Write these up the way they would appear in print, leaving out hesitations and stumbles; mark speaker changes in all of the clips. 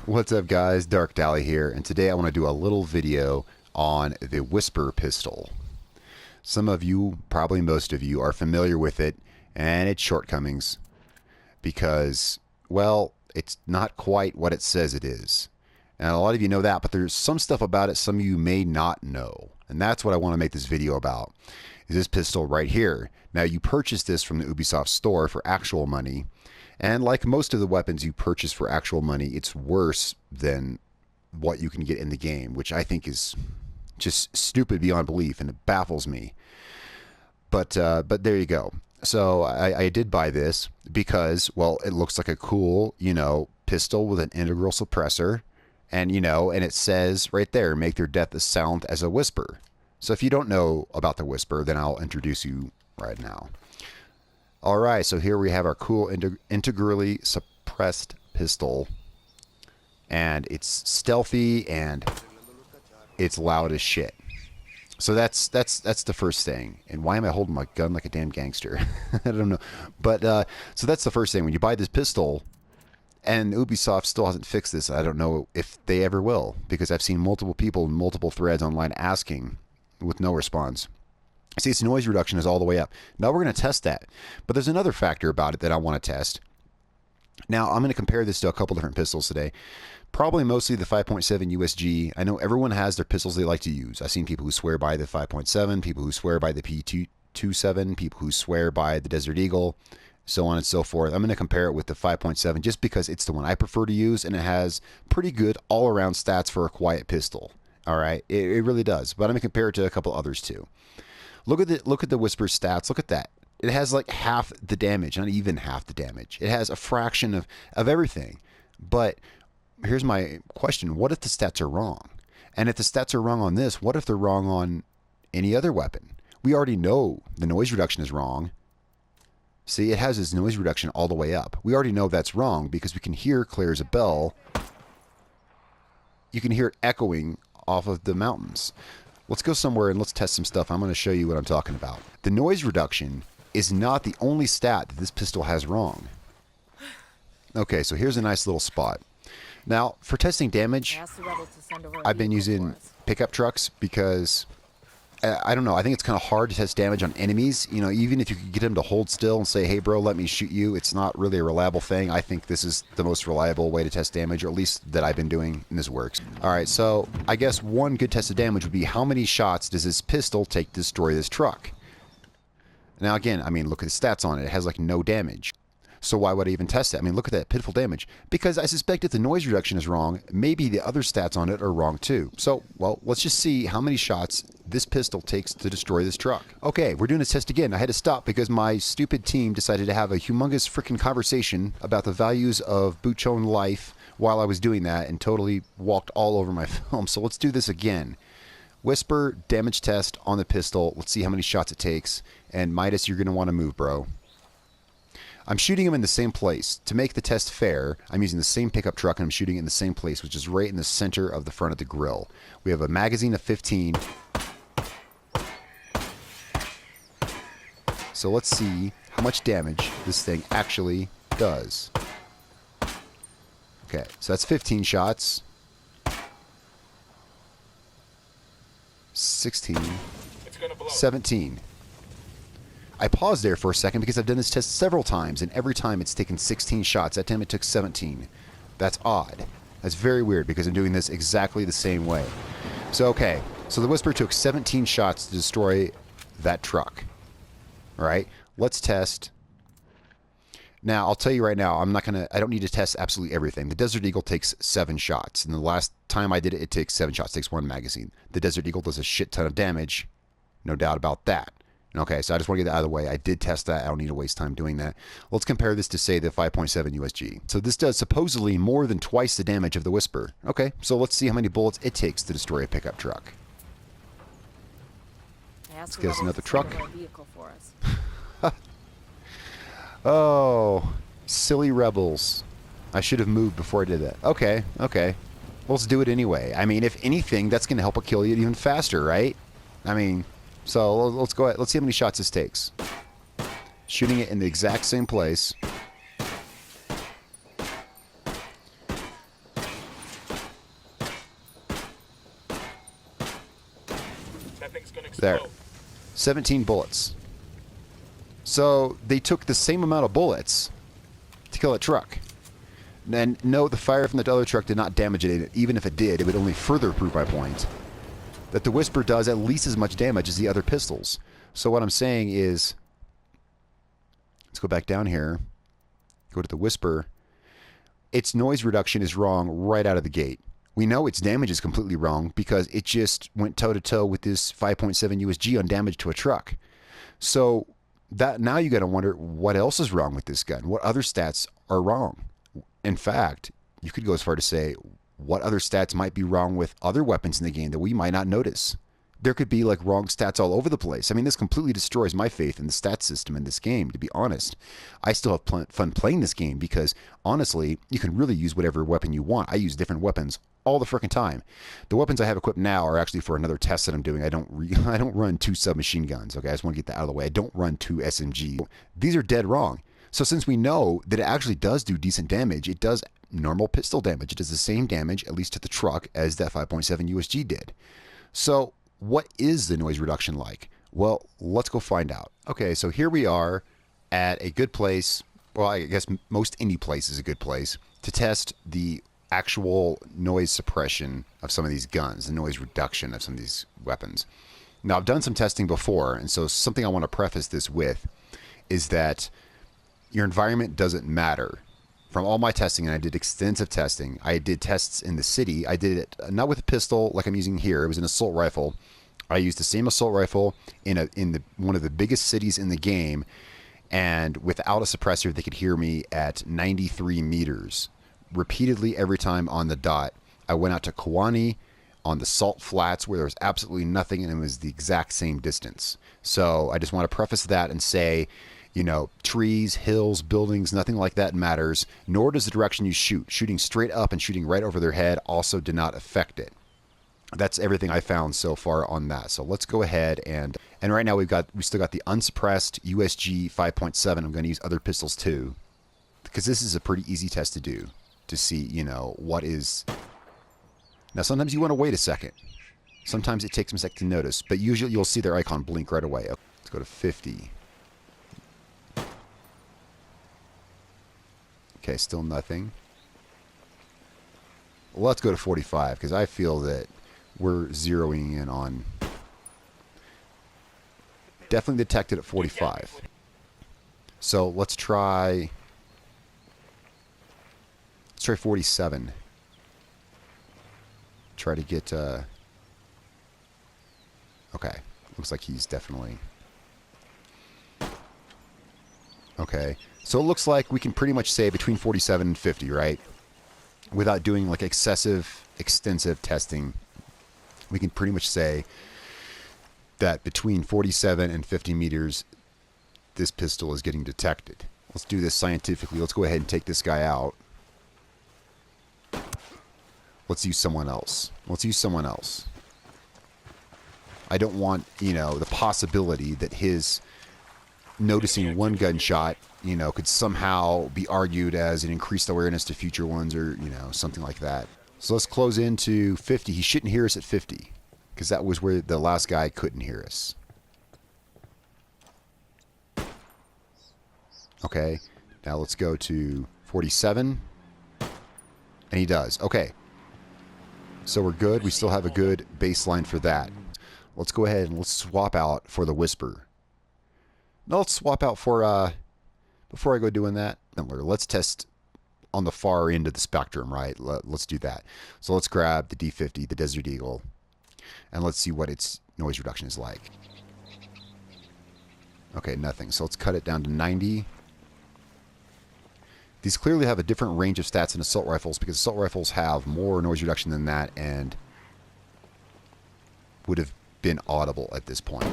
Speaker 1: What's up guys, Darkdally here, and today I want to do a little video on the Whisper pistol. Some of you, probably most of you, are familiar with it and its shortcomings because, well, it's not quite what it says it is. And a lot of you know that, but there's some stuff about it some of you may not know. And that's what I want to make this video about, is this pistol right here. Now, you purchased this from the Ubisoft store for actual money. And like most of the weapons you purchase for actual money, it's worse than what you can get in the game, which I think is just stupid beyond belief, and it baffles me. But there you go. So I did buy this because, well, it looks like a cool, pistol with an integral suppressor, and and it says right there, make their death as sound as a whisper. So if you don't know about the Whisper, then I'll introduce you right now. Alright, so here we have our cool integrally suppressed pistol. And it's stealthy and it's loud as shit. So that's the first thing. And why am I holding my gun like a damn gangster? I don't know. But so that's the first thing. When you buy this pistol, and Ubisoft still hasn't fixed this, I don't know if they ever will, because I've seen multiple people in multiple threads online asking with no response. See, its noise reduction is all the way up. Now we're going to test that. But there's another factor about it that I want to test. Now, I'm going to compare this to a couple different pistols today. Probably mostly the 5.7 USG. I know everyone has their pistols they like to use. I've seen people who swear by the 5.7, people who swear by the P27, people who swear by the Desert Eagle, so on and so forth. I'm going to compare it with the 5.7 just because it's the one I prefer to use, and it has pretty good all-around stats for a quiet pistol. All right, it really does. But I'm going to compare it to a couple others too. Look at the Whisper stats. Look at that. It has like half the damage, not even half the damage. It has a fraction of everything. But here's my question. What if the stats are wrong? And if the stats are wrong on this, what if they're wrong on any other weapon? We already know the noise reduction is wrong. See, it has its noise reduction all the way up. We already know that's wrong because we can hear clear as a bell. You can hear it echoing off of the mountains. Let's go somewhere and let's test some stuff. I'm going to show you what I'm talking about. The noise reduction is not the only stat that this pistol has wrong. Okay, so here's a nice little spot. Now, for testing damage, I've been using pickup trucks because, I don't know, I think it's kind of hard to test damage on enemies. Even if you could get them to hold still and say, hey bro, let me shoot you, it's not really a reliable thing. I think this is the most reliable way to test damage, or at least that I've been doing, and this works. Alright, so I guess one good test of damage would be how many shots does this pistol take to destroy this truck? Now again, look at the stats on it. It has like no damage. So why would I even test that? Look at that pitiful damage. Because I suspect if the noise reduction is wrong, maybe the other stats on it are wrong too. So, well, let's just see how many shots this pistol takes to destroy this truck. Okay, we're doing this test again. I had to stop because my stupid team decided to have a humongous freaking conversation about the values of Buchon life while I was doing that and totally walked all over my film. So let's do this again. Whisper damage test on the pistol. Let's see how many shots it takes. And Midas, you're going to want to move, bro. I'm shooting him in the same place. To make the test fair, I'm using the same pickup truck and I'm shooting it in the same place, which is right in the center of the front of the grill. We have a magazine of 15. So let's see how much damage this thing actually does. Okay, so that's 15 shots. 16. 17. I paused there for a second because I've done this test several times, and every time it's taken 16 shots. That time it took 17. That's odd. That's very weird because I'm doing this exactly the same way. So, okay. So the Whisper took 17 shots to destroy that truck. All right. Let's test. Now, I'll tell you right now, I don't need to test absolutely everything. The Desert Eagle takes 7 shots. And the last time I did it, it takes 7 shots. It takes 1 magazine. The Desert Eagle does a shit ton of damage. No doubt about that. Okay, so I just want to get that out of the way. I did test that. I don't need to waste time doing that. Let's compare this to, say, the 5.7 USG. So this does supposedly more than twice the damage of the Whisper. Okay, so let's see how many bullets it takes to destroy a pickup truck. Let's get us another truck. Oh, silly rebels. I should have moved before I did that. Okay. Let's do it anyway. If anything, that's going to help it kill you even faster, right? So let's go ahead. Let's see how many shots this takes. Shooting it in the exact same place. There. 17 bullets. So they took the same amount of bullets to kill a truck. And no, the fire from the other truck did not damage it. Even if it did, it would only further prove my point that the Whisper does at least as much damage as the other pistols. So what I'm saying is, let's go back down here, go to the Whisper. Its noise reduction is wrong right out of the gate. We know its damage is completely wrong because it just went toe-to-toe with this 5.7 USG on damage to a truck. So that now you got to wonder what else is wrong with this gun. What other stats are wrong? In fact, you could go as far to say what other stats might be wrong with other weapons in the game that we might not notice. There could be like wrong stats all over the place. I mean, this completely destroys my faith in the stat system in this game, to be honest. I still have fun playing this game because, honestly, you can really use whatever weapon you want. I use different weapons all the frickin' time. The weapons I have equipped now are actually for another test that I'm doing. I don't run 2 submachine guns, okay? I just want to get that out of the way. I don't run 2 SMG. These are dead wrong. So since we know that it actually does do decent damage, it does normal pistol damage. It does the same damage, at least to the truck, as that 5.7 USG did. So what is the noise reduction like? Well, let's go find out. Okay, so here we are at a good place. Well, I guess most any place is a good place to test the actual noise suppression of some of these guns, the noise reduction of some of these weapons. Now, I've done some testing before, and so something I want to preface this with is that your environment doesn't matter. From all my testing, and I did extensive testing, I did tests in the city. I did it not with a pistol like I'm using here. It was an assault rifle. I used the same assault rifle in one of the biggest cities in the game, and without a suppressor, they could hear me at 93 meters. Repeatedly every time on the dot. I went out to Kawani on the salt flats where there was absolutely nothing, and it was the exact same distance. So I just want to preface that and say, you know, trees, hills, buildings, nothing like that matters, nor does the direction you shoot. Shooting straight up and shooting right over their head also did not affect it. That's everything I found so far on that. So let's go ahead and right now we still got the unsuppressed USG 5.7. I'm going to use other pistols too, because this is a pretty easy test to do, to see, you know, what is. Now sometimes you want to wait a second. Sometimes it takes them a second to notice, but usually you'll see their icon blink right away. Let's go to 50. Okay, still nothing. Well, let's go to 45 because I feel that we're zeroing in on. Definitely detected at 45. So let's try 47. Try to get okay. Looks like he's definitely. Okay. So it looks like we can pretty much say between 47 and 50, right? Without doing like excessive, extensive testing, we can pretty much say that between 47 and 50 meters, this pistol is getting detected. Let's do this scientifically. Let's go ahead and take this guy out. Let's use someone else. Let's use someone else. I don't want, you know, the possibility that his noticing one gunshot, you know, could somehow be argued as an increased awareness to future ones or, you know, something like that. So let's close into 50. He shouldn't hear us at 50 because that was where the last guy couldn't hear us. Okay. Now let's go to 47. And he does. Okay. So we're good. We still have a good baseline for that. Let's go ahead and let's swap out for the Whisper. No, let's swap out for, before I go doing that, let's test on the far end of the spectrum, right? Let's do that. So let's grab the D50, the Desert Eagle, and let's see what its noise reduction is like. Okay, nothing. So let's cut it down to 90. These clearly have a different range of stats than assault rifles because assault rifles have more noise reduction than that and would have been audible at this point.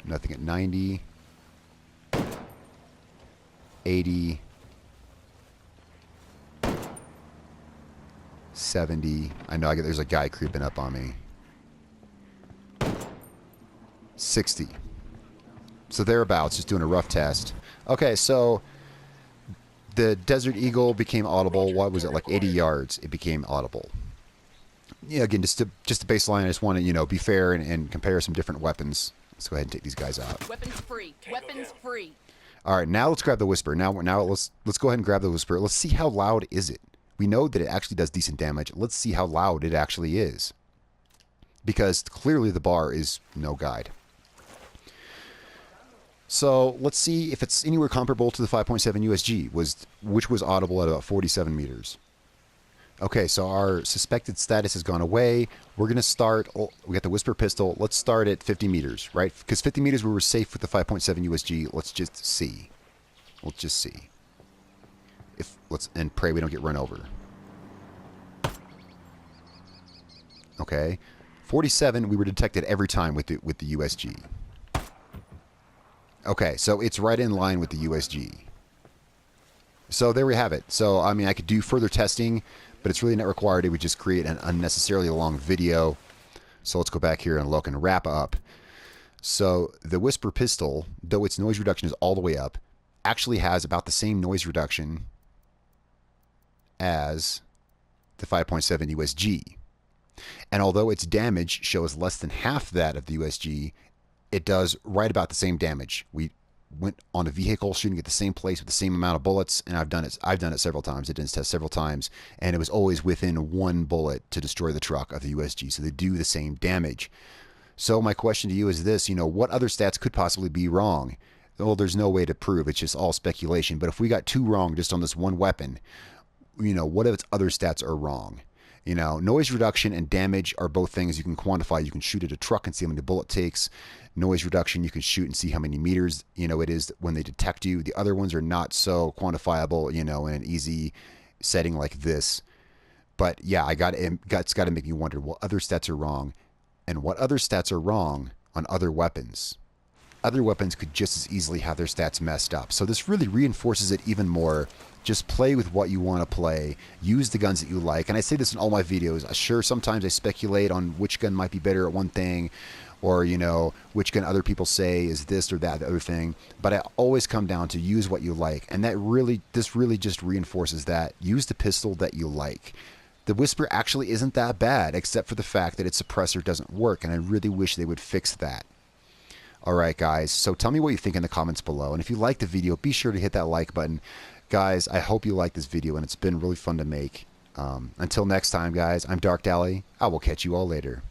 Speaker 1: Nothing at 90, 80, 70. I know there's a guy creeping up on me. 60. So thereabouts, just doing a rough test. Okay, so the Desert Eagle became audible. What was it, like 80 yards? It became audible. yeah, again, just to baseline, I just want to, be fair and compare some different weapons. Let's go ahead and take these guys out.
Speaker 2: Weapons free. Weapons free.
Speaker 1: All right, now let's grab the Whisper. Now let's go ahead and grab the Whisper. Let's see how loud is it. We know that it actually does decent damage. Let's see how loud it actually is, because clearly the bar is no guide. So let's see if it's anywhere comparable to the 5.7 USG, which was audible at about 47 meters. Okay, so our suspected status has gone away. We're going to start, we got the Whisper pistol. Let's start at 50 meters, right? Because 50 meters we were safe with the 5.7 USG. Let's just see. Let's just see. And pray we don't get run over. Okay. 47 we were detected every time with the USG. Okay, so it's right in line with the USG. So there we have it. So, I mean, I could do further testing, but it's really not required. It would just create an unnecessarily long video. So let's go back here and look and wrap up. So the Whisper pistol, though its noise reduction is all the way up, actually has about the same noise reduction as the 5.7 USG. And although its damage shows less than half that of the USG, it does right about the same damage. We went on a vehicle shooting at the same place with the same amount of bullets, and I've done it several times. I did this test several times, and it was always within one bullet to destroy the truck of the USG. So they do the same damage. So my question to you is this, what other stats could possibly be wrong? Well, there's no way to prove. It's just all speculation. But if we got two wrong just on this one weapon, what if its other stats are wrong? Noise reduction and damage are both things you can quantify. You can shoot at a truck and see how many bullet takes. Noise reduction, you can shoot and see how many meters, it is when they detect you. The other ones are not so quantifiable, in an easy setting like this. But yeah, it's got to make me wonder what other stats are wrong, and what other stats are wrong on other weapons. Other weapons could just as easily have their stats messed up. So this really reinforces it even more. Just play with what you want to play. Use the guns that you like. And I say this in all my videos. Sure, sometimes I speculate on which gun might be better at one thing, or, which gun other people say is this or that, the other thing. But I always come down to use what you like. And this really just reinforces that. Use the pistol that you like. The Whisper actually isn't that bad, except for the fact that its suppressor doesn't work. And I really wish they would fix that. Alright guys, so tell me what you think in the comments below, and if you liked the video, be sure to hit that like button. Guys, I hope you liked this video, and it's been really fun to make. Until next time guys, I'm Darkdally. I will catch you all later.